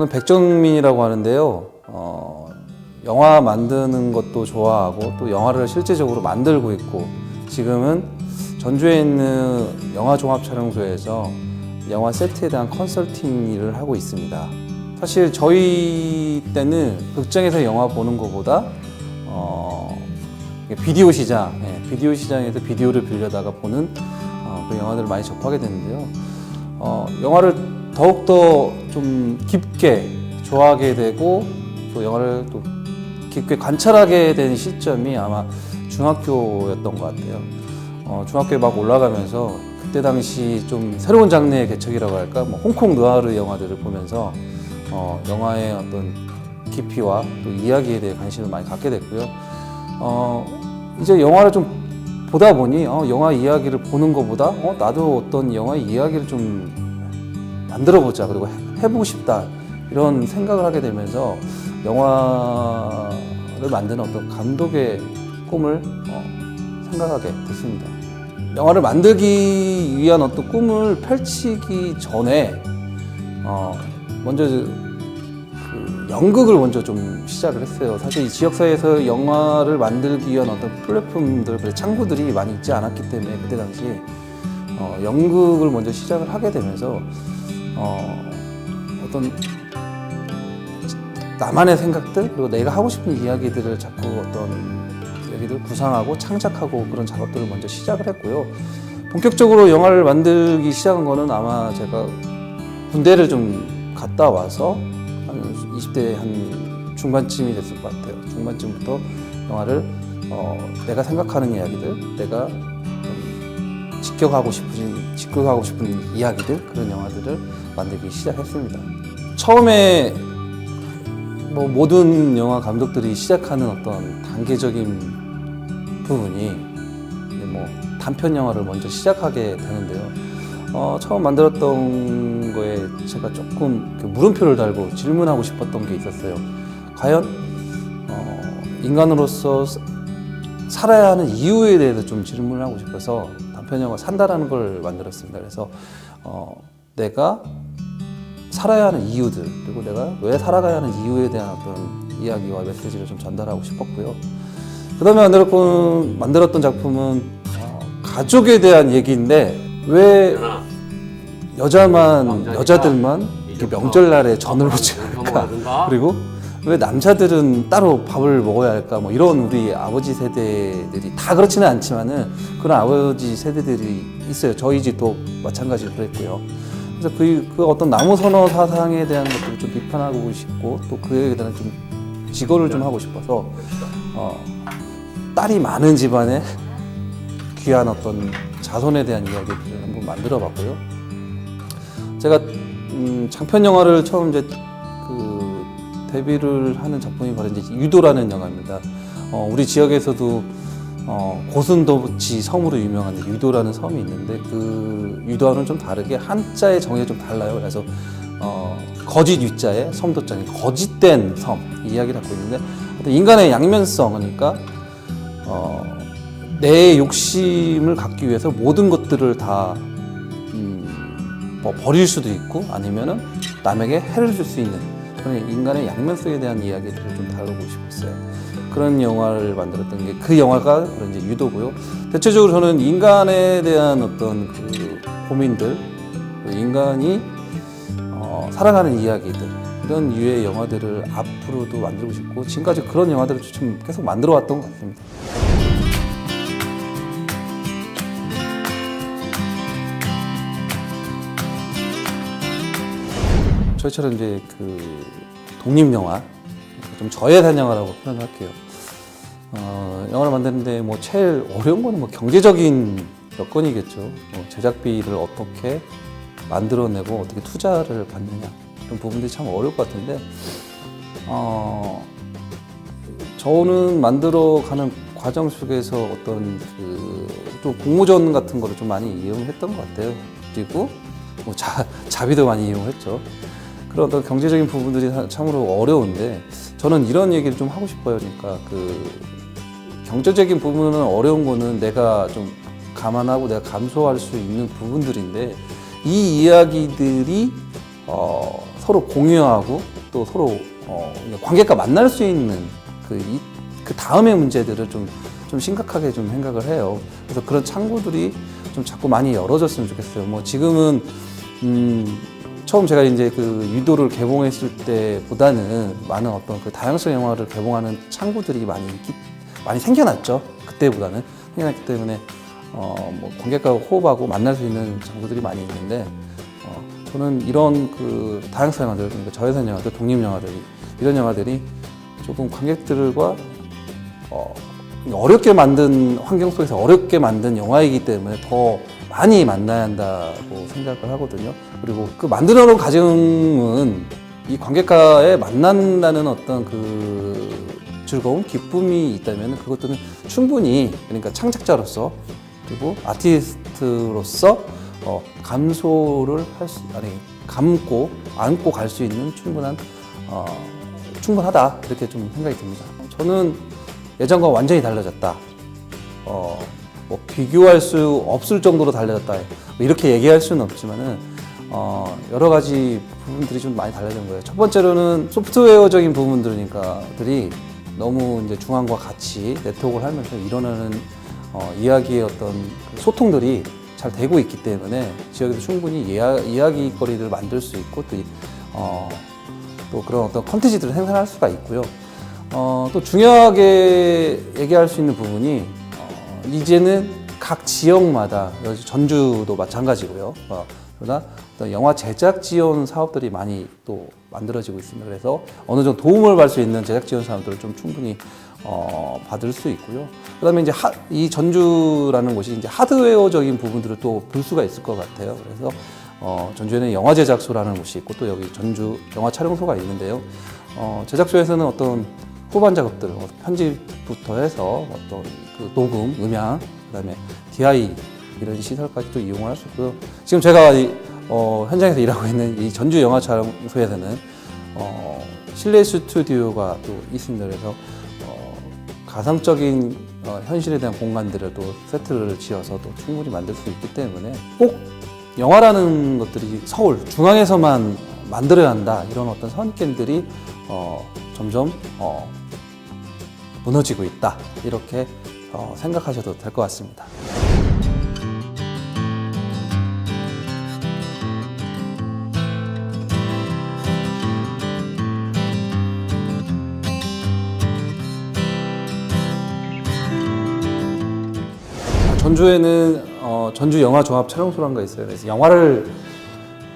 저는 백정민이라고 하는데요. 영화 만드는 것도 좋아하고 또 영화를 실제적으로 만들고 있고 지금은 전주에 있는 영화 종합 촬영소에서 영화 세트에 대한 컨설팅 일을 하고 있습니다. 사실 저희 때는 극장에서 영화 보는 것보다 비디오 시장에서 비디오를 빌려다가 보는 그 영화들을 많이 접하게 되는데요. 영화를 더욱더 좀 깊게 좋아하게 되고 또 영화를 또 깊게 관찰하게 된 시점이 아마 중학교였던 것 같아요. 중학교에 막 올라가면서 그때 당시 좀 새로운 장르의 개척이라고 할까, 뭐 홍콩 느와르 영화들을 보면서 영화의 어떤 깊이와 또 이야기에 대해 관심을 많이 갖게 됐고요. 이제 영화를 좀 보다 보니 영화 이야기를 보는 것보다 나도 어떤 영화 이야기를 좀 만들어보자, 그리고 해보고 싶다, 이런 생각을 하게 되면서 영화를 만드는 어떤 감독의 꿈을 생각하게 됐습니다. 영화를 만들기 위한 어떤 꿈을 펼치기 전에 먼저 연극을 먼저 좀 시작을 했어요. 사실 이 지역사회에서 영화를 만들기 위한 어떤 플랫폼들, 창구들이 많이 있지 않았기 때문에 그때 당시에 연극을 먼저 시작을 하게 되면서 어떤 나만의 생각들, 그리고 내가 하고 싶은 이야기들을 자꾸 어떤 이야기들을 구상하고 창작하고 그런 작업들을 먼저 시작을 했고요. 본격적으로 영화를 만들기 시작한 거는 아마 제가 군대를 좀 갔다 와서 한 20대 한 중반쯤이 됐을 것 같아요. 중반쯤부터 영화를 내가 생각하는 이야기들, 내가 직격하고 싶은 이야기들, 그런 영화들을 만들기 시작했습니다. 처음에 뭐 모든 영화 감독들이 시작하는 어떤 단계적인 부분이 뭐 단편 영화를 먼저 시작하게 되는데요. 처음 만들었던 거에 제가 조금 물음표를 달고 질문하고 싶었던 게 있었어요. 과연 인간으로서 살아야 하는 이유에 대해서 좀 질문을 하고 싶어서 단편 영화 산다라는 걸 만들었습니다. 그래서 내가 살아야 하는 이유들, 그리고 내가 왜 살아가야 하는 이유에 대한 어떤 이야기와 메시지를 좀 전달하고 싶었고요. 그 다음에 만들었던 작품은 가족에 대한 얘기인데 왜 여자들만 이렇게 명절날에 전을 부쳐야 할까? 그리고 왜 남자들은 따로 밥을 먹어야 할까? 뭐 이런 우리 아버지 세대들이 다 그렇지는 않지만은 그런 아버지 세대들이 있어요. 저희 집도 마찬가지로 그랬고요. 그래서 그 어떤 남우선어 사상에 대한 것들을 좀 비판하고 싶고 또 그에 대한 좀 직어를 좀 하고 싶어서 딸이 많은 집안에 귀한 어떤 자손에 대한 이야기를 한번 만들어 봤고요. 제가 장편 영화를 처음 이제 데뷔를 하는 작품이 바로 이제 유도라는 영화입니다. 우리 지역에서도 고슴도치 섬으로 유명한 유도라는 섬이 있는데 그 유도와는 좀 다르게 한자의 정의가 좀 달라요. 그래서 거짓 유자에 섬도자에 거짓된 섬 이야기를 하고 있는데 인간의 양면성, 그러니까 내 욕심을 갖기 위해서 모든 것들을 다 뭐 버릴 수도 있고 아니면은 남에게 해를 줄 수 있는 그런 인간의 양면성에 대한 이야기들을 좀 다루고 싶었어요. 그런 영화를 만들었던 게 그 영화가 이제 유도고요. 대체적으로 저는 인간에 대한 어떤 그 고민들, 인간이 살아가는 이야기들, 이런 류의 영화들을 앞으로도 만들고 싶고 지금까지 그런 영화들을 좀 계속 만들어 왔던 것 같습니다. 저희처럼 이제 독립영화, 좀 저예산 영화라고 표현할게요. 영화를 만드는데 뭐 제일 어려운 거는 뭐 경제적인 여건이겠죠. 제작비를 어떻게 만들어내고 어떻게 투자를 받느냐, 이런 부분들이 참 어려울 것 같은데, 저는 만들어가는 과정 속에서 어떤 좀 공모전 같은 거를 좀 많이 이용했던 것 같아요. 그리고 뭐 자비도 많이 이용했죠. 그런 어떤 경제적인 부분들이 참으로 어려운데 저는 이런 얘기를 좀 하고 싶어요. 그러니까 경제적인 부분은 어려운 거는 내가 좀 감안하고 내가 감수할 수 있는 부분들인데 이 이야기들이 서로 공유하고 또 서로 관객과 만날 수 있는 그 다음의 문제들을 좀 심각하게 좀 생각을 해요. 그래서 그런 창구들이 좀 자꾸 많이 열어졌으면 좋겠어요. 뭐 지금은 처음 제가 이제 그 유도를 개봉했을 때보다는 많은 어떤 그 다양성 영화를 개봉하는 창구들이 많이 생겨났죠. 그때보다는 생겨났기 때문에 뭐 관객과 호흡하고 만날 수 있는 장소들이 많이 있는데 저는 이런 그 다양성 영화들, 그러니까 저예산 영화들, 독립 영화들이 이런 영화들이 조금 관객들과 어렵게 만든 환경 속에서 어렵게 만든 영화이기 때문에 더 많이 만나야 한다고 생각을 하거든요. 그리고 그 만들어 놓은 과정은 이 관객과의 만난다는 어떤 그 즐거움, 기쁨이 있다면 그것들은 충분히 그러니까 창작자로서 그리고 아티스트로서 감소를 안고 갈 수 있는 충분하다 이렇게 좀 생각이 듭니다. 저는 예전과 완전히 달라졌다. 뭐 비교할 수 없을 정도로 달라졌다. 이렇게 얘기할 수는 없지만은 여러 가지 부분들이 좀 많이 달라진 거예요. 첫 번째로는 소프트웨어적인 부분들이 너무 이제 중앙과 같이 네트워크를 하면서 일어나는 이야기의 어떤 소통들이 잘 되고 있기 때문에 지역에서 충분히 이야기거리를 만들 수 있고 또 그런 어떤 컨텐츠들을 생산할 수가 있고요. 또 중요하게 얘기할 수 있는 부분이 이제는 각 지역마다 전주도 마찬가지고요. 그러나 영화 제작 지원 사업들이 많이 또 만들어지고 있습니다. 그래서 어느 정도 도움을 받을 수 있는 제작 지원 사업들을 좀 충분히 받을 수 있고요. 그다음에 이제 이 전주라는 곳이 이제 하드웨어적인 부분들을 또 볼 수가 있을 것 같아요. 그래서 전주에는 영화 제작소라는 곳이 있고 또 여기 전주 영화 촬영소가 있는데요. 제작소에서는 어떤 후반 작업들, 편집부터 해서 어떤 그 녹음, 음향, 그다음에 DI 이런 시설까지도 이용을 할 수 있고요. 지금 제가 현장에서 일하고 있는 이 전주 영화 촬영소에서는 실내 스튜디오가 또 있습니다. 그래서 가상적인 현실에 대한 공간들을 또 세트를 지어서 또 충분히 만들 수 있기 때문에 꼭 영화라는 것들이 서울 중앙에서만 만들어야 한다 이런 어떤 선입견들이 점점 무너지고 있다 이렇게 생각하셔도 될 것 같습니다. 전주에는 전주 영화 종합 촬영소라는 거 있어요. 그래서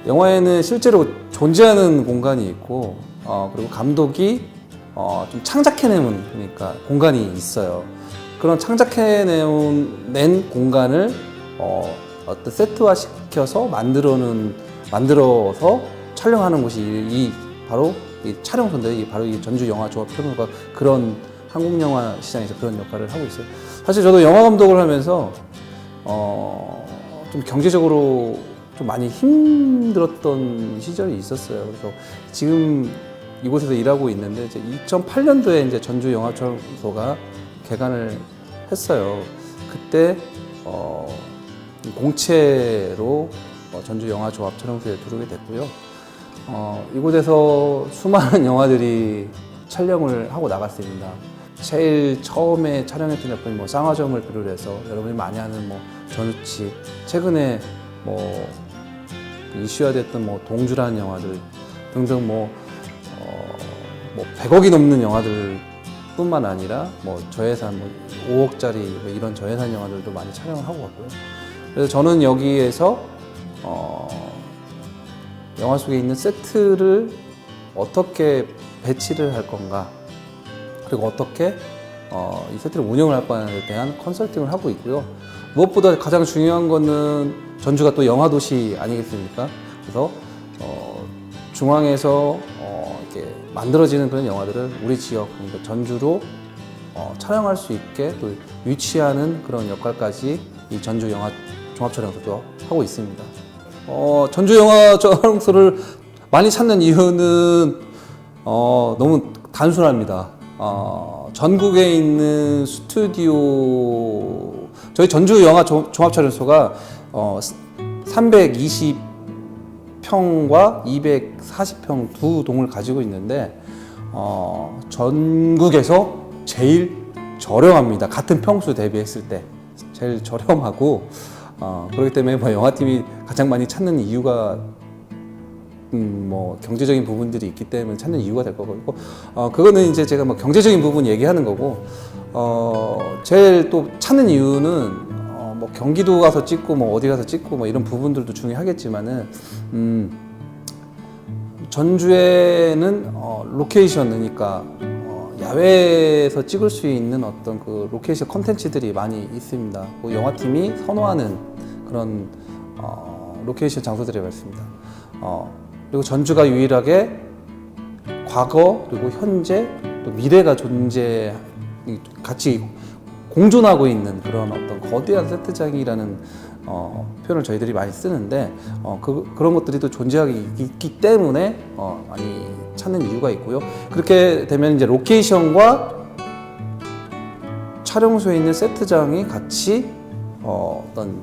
영화에는 실제로 존재하는 공간이 있고 그리고 감독이 좀 창작해내는 그러니까 공간이 있어요. 그런 창작해낸 공간을 어떤 세트화 시켜서 만들어서 촬영하는 곳이 바로 이 촬영소인데 바로 이 전주 영화 종합 촬영소가 그런 한국 영화 시장에서 그런 역할을 하고 있어요. 사실 저도 영화 감독을 하면서 좀 경제적으로 좀 많이 힘들었던 시절이 있었어요. 그래서 지금 이곳에서 일하고 있는데 이제 2008년도에 이제 전주 영화 촬영소가 개관을 했어요. 그때 공채로 전주 영화 조합 촬영소에 들어오게 됐고요. 이곳에서 수많은 영화들이 촬영을 하고 나갔습니다. 제일 처음에 촬영했던 작품이 뭐 쌍화점을 비롯해서 여러분이 많이 아는 뭐 전우치, 최근에 뭐 이슈화됐던 뭐 동주라는 영화들 등등 뭐 100억이 넘는 영화들 뿐만 아니라 뭐 저예산 뭐 5억짜리 뭐 이런 저예산 영화들도 많이 촬영을 하고 갔고요. 그래서 저는 여기에서 영화 속에 있는 세트를 어떻게 배치를 할 건가 그리고 어떻게 이 세트를 운영을 할 거냐에 대한 컨설팅을 하고 있고요. 무엇보다 가장 중요한 거는 전주가 또 영화 도시 아니겠습니까? 그래서 중앙에서 이렇게 만들어지는 그런 영화들을 우리 지역, 그러니까 전주로 촬영할 수 있게 또 유치하는 그런 역할까지 이 전주 영화 종합촬영소도 하고 있습니다. 전주 영화 촬영소를 많이 찾는 이유는 너무 단순합니다. 전국에 있는 스튜디오, 저희 전주 영화 종합촬영소가 320평 200평과 240평 두 동을 가지고 있는데 전국에서 제일 저렴합니다. 같은 평수 대비했을 때 제일 저렴하고 그렇기 때문에 뭐 영화팀이 가장 많이 찾는 이유가 뭐 경제적인 부분들이 있기 때문에 찾는 이유가 될 거고 그거는 이제 제가 뭐 경제적인 부분 얘기하는 거고 제일 또 찾는 이유는 뭐 경기도 가서 찍고 뭐 어디 가서 찍고 뭐 이런 부분들도 중요하겠지만은 전주에는 로케이션 그러니까 야외에서 찍을 수 있는 어떤 그 로케이션 컨텐츠들이 많이 있습니다. 뭐 영화팀이 선호하는 그런 로케이션 장소들이 많습니다. 그리고 전주가 유일하게 과거 그리고 현재 또 미래가 같이 공존하고 있는 그런 어떤 거대한 세트장이라는 표현을 저희들이 많이 쓰는데 그런 것들이 또 존재하기 있기 때문에 많이 찾는 이유가 있고요. 그렇게 되면 이제 로케이션과 촬영소에 있는 세트장이 같이 어떤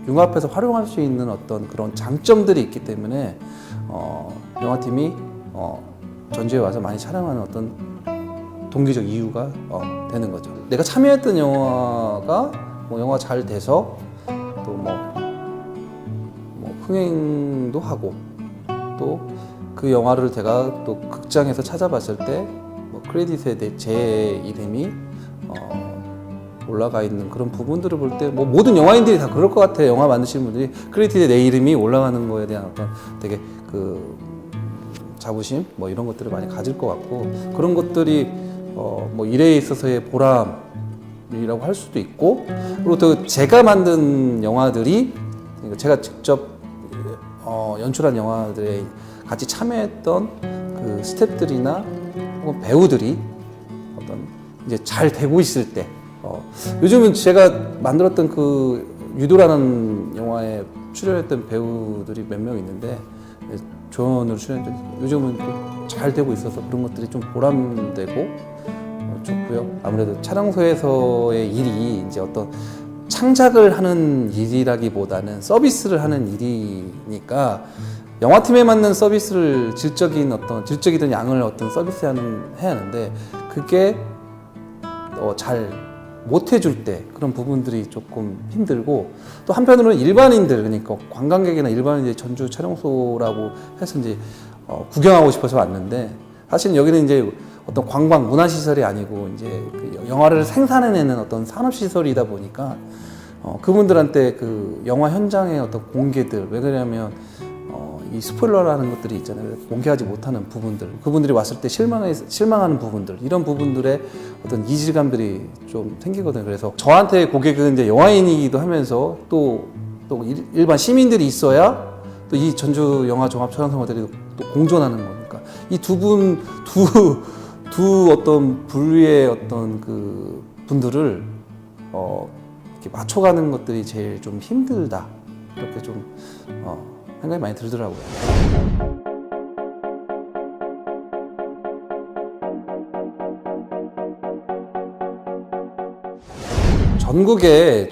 융합해서 활용할 수 있는 어떤 그런 장점들이 있기 때문에 영화팀이 전주에 와서 많이 촬영하는 어떤 동기적 이유가 되는 거죠. 내가 참여했던 영화가 뭐 영화 잘 돼서 또 뭐 흥행도 하고 또 그 영화를 제가 또 극장에서 찾아봤을 때 뭐 크레딧에 제 이름이 올라가 있는 그런 부분들을 볼 때 뭐 모든 영화인들이 다 그럴 것 같아요. 영화 만드시는 분들이 크레딧에 내 이름이 올라가는 거에 대한 어떤 되게 그 자부심 뭐 이런 것들을 많이 가질 것 같고 그런 것들이 뭐 일에 있어서의 보람이라고 할 수도 있고 그리고 또 제가 만든 영화들이 그러니까 제가 직접 연출한 영화들에 같이 참여했던 그 스태프들이나 혹은 배우들이 어떤 이제 잘 되고 있을 때 요즘은 제가 만들었던 그 유도라는 영화에 출연했던 배우들이 몇 명 있는데 조연으로 출연했는데 요즘은 잘 되고 있어서 그런 것들이 좀 보람되고 좋고요. 아무래도 촬영소에서의 일이 이제 어떤 창작을 하는 일이라기보다는 서비스를 하는 일이니까 영화팀에 맞는 서비스를 질적이든 양을 어떤 서비스 해야 하는데 그게 잘 못해줄 때 그런 부분들이 조금 힘들고 또 한편으로는 일반인들 그러니까 관광객이나 일반인들이 전주 촬영소라고 해서 이제 구경하고 싶어서 왔는데 사실은 여기는 이제 어떤 관광 문화시설이 아니고 이제 그 영화를 생산해내는 어떤 산업시설이다 보니까 그분들한테 그 영화 현장의 어떤 공개들 왜 그러냐면 이 스포일러라는 것들이 있잖아요. 공개하지 못하는 부분들, 그분들이 왔을 때 실망하는 부분들, 이런 부분들의 어떤 이질감들이 좀 생기거든요. 그래서 저한테 고객은 이제 영화인이기도 하면서 또 일반 시민들이 있어야 또 이 전주 영화 종합 촬영소들이 또 공존하는 거니까 이 두 어떤 분류의 어떤 그 분들을 이렇게 맞춰가는 것들이 제일 좀 힘들다. 이렇게 좀 생각이 많이 들더라고요. 전국에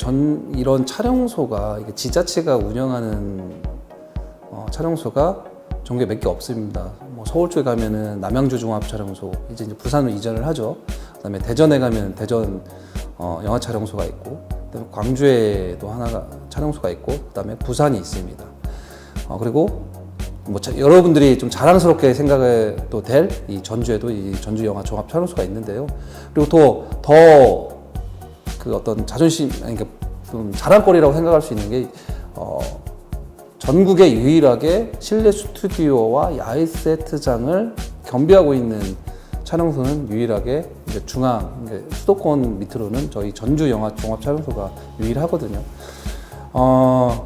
이런 촬영소가 지자체가 운영하는 촬영소가 전국에 몇 개 없습니다. 뭐 서울 쪽에 가면은 남양주 종합촬영소, 이제 부산으로 이전을 하죠. 그다음에 대전에 가면 대전 영화 촬영소가 있고, 그다음에 광주에도 하나가 촬영소가 있고, 그다음에 부산이 있습니다. 그리고 뭐 여러분들이 좀 자랑스럽게 생각해도 될 이 전주에도 이 전주 영화 종합 촬영소가 있는데요. 그리고 더 그 어떤 자존심, 그러니까 좀 자랑거리라고 생각할 수 있는 게 전국에 유일하게 실내 스튜디오와 야외 세트장을 겸비하고 있는 촬영소는 유일하게 이제 수도권 밑으로는 저희 전주 영화 종합 촬영소가 유일하거든요.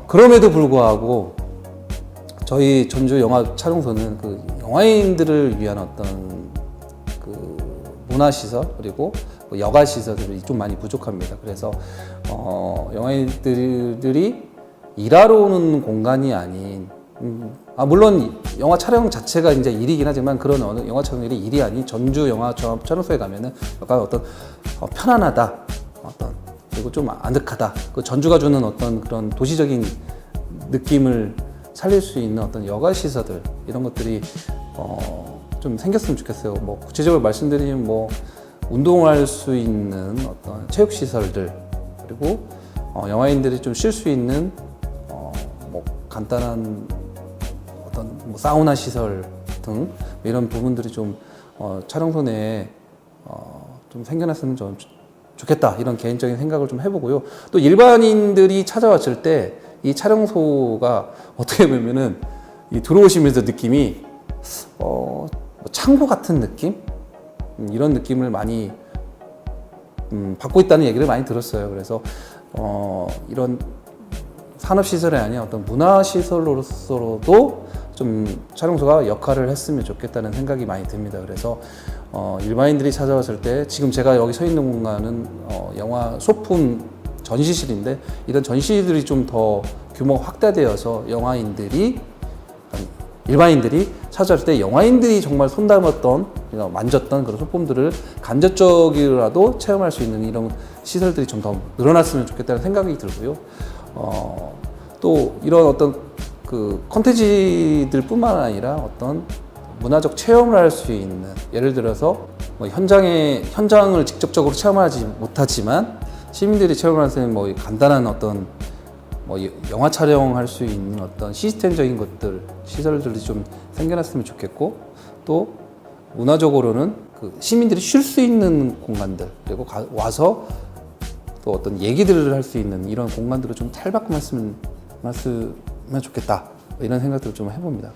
그럼에도 불구하고 저희 전주 영화 촬영소는 그 영화인들을 위한 어떤 그 문화시설 그리고 여가 시설들이 좀 많이 부족합니다. 그래서 영화인들이 일하러 오는 공간이 아닌 물론 영화 촬영 자체가 이제 일이긴 하지만 그런 영화 촬영일이 일이 아닌 전주 영화 종합 촬영소에 가면은 약간 어떤 편안하다, 그리고 좀 아늑하다. 그 전주가 주는 어떤 그런 도시적인 느낌을 살릴 수 있는 어떤 여가 시설들 이런 것들이 좀 생겼으면 좋겠어요. 뭐 구체적으로 말씀드리면 뭐 운동할 수 있는 어떤 체육 시설들, 그리고 영화인들이 좀 쉴 수 있는 뭐 간단한 어떤 뭐 사우나 시설 등 이런 부분들이 좀 촬영소 내에 좀 생겨났으면 좀 좋겠다, 이런 개인적인 생각을 좀 해보고요. 또 일반인들이 찾아왔을 때 이 촬영소가 어떻게 보면은 이 들어오시면서 느낌이 뭐 창고 같은 느낌? 이런 느낌을 많이 받고 있다는 얘기를 많이 들었어요. 그래서 이런 산업시설이 아닌 어떤 문화시설로서도 좀 촬영소가 역할을 했으면 좋겠다는 생각이 많이 듭니다. 그래서 일반인들이 찾아왔을 때, 지금 제가 여기 서 있는 공간은 영화 소품 전시실인데, 이런 전시들이 좀 더 규모가 확대되어서 일반인들이 찾아올 때 영화인들이 정말 손담았던, 만졌던 그런 소품들을 간접적이라도 체험할 수 있는 이런 시설들이 좀 더 늘어났으면 좋겠다는 생각이 들고요. 또 이런 어떤 그 컨텐츠들 뿐만 아니라 어떤 문화적 체험을 할 수 있는, 예를 들어서 뭐 현장을 직접적으로 체험하지 못하지만 시민들이 체험할 수 있는 뭐 간단한 어떤 뭐 영화 촬영할 수 있는 어떤 시스템적인 것들, 시설들이 좀 생겨났으면 좋겠고, 또 문화적으로는 그 시민들이 쉴 수 있는 공간들, 그리고 와서 또 어떤 얘기들을 할 수 있는 이런 공간들을 좀 탈바꿈했으면 좋겠다, 이런 생각들을 좀 해봅니다.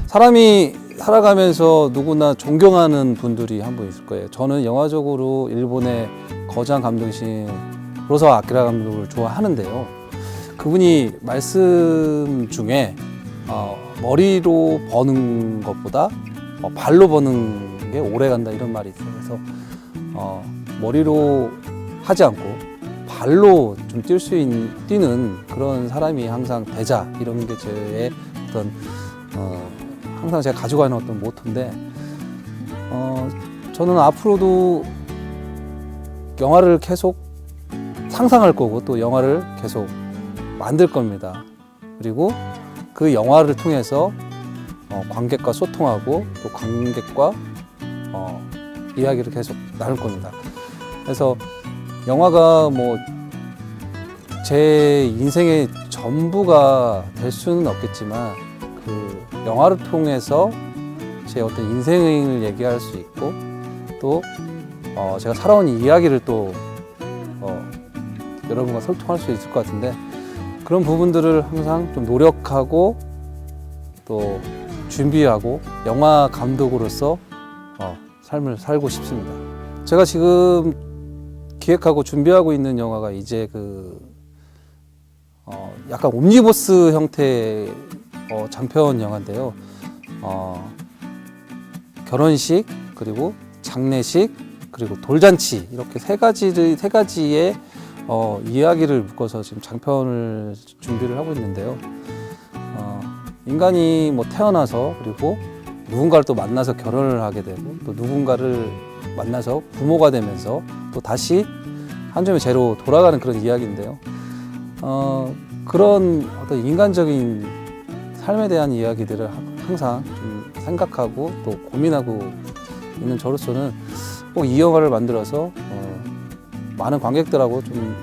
사람이 살아가면서 누구나 존경하는 분들이 한 분 있을 거예요. 저는 영화적으로 일본의 거장 감독이신 구로사와 아키라 감독을 좋아하는데요. 그분이 말씀 중에 머리로 버는 것보다 발로 버는 게 오래 간다, 이런 말이 있어요. 그래서 머리로 하지 않고 발로 좀 뛰는 그런 사람이 항상 되자, 이런 게 제 어떤 항상 제가 가지고 가는 어떤 모토인데, 저는 앞으로도 영화를 계속 상상할 거고, 또 영화를 계속 만들 겁니다. 그리고 그 영화를 통해서 관객과 소통하고, 또 관객과 이야기를 계속 나눌 겁니다. 그래서 영화가 뭐 제 인생의 전부가 될 수는 없겠지만, 그 영화를 통해서 제 어떤 인생을 얘기할 수 있고, 또 제가 살아온 이야기를 또 여러분과 소통할 수 있을 것 같은데, 그런 부분들을 항상 좀 노력하고 또 준비하고 영화 감독으로서 삶을 살고 싶습니다. 제가 지금 기획하고 준비하고 있는 영화가 이제 약간 옴니버스 형태의 장편 영화인데요. 결혼식, 그리고 장례식, 그리고 돌잔치, 이렇게 세 가지의 이야기를 묶어서 지금 장편을 준비를 하고 있는데요. 인간이 뭐 태어나서, 그리고 누군가를 또 만나서 결혼을 하게 되고, 또 누군가를 만나서 부모가 되면서 또 다시 한 점의 제로 돌아가는 그런 이야기인데요. 그런 어떤 인간적인 삶에 대한 이야기들을 항상 좀 생각하고 또 고민하고 있는 저로서는 꼭 이 영화를 만들어서 많은 관객들하고 좀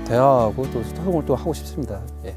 대화하고 또 소통을 또 하고 싶습니다. 예.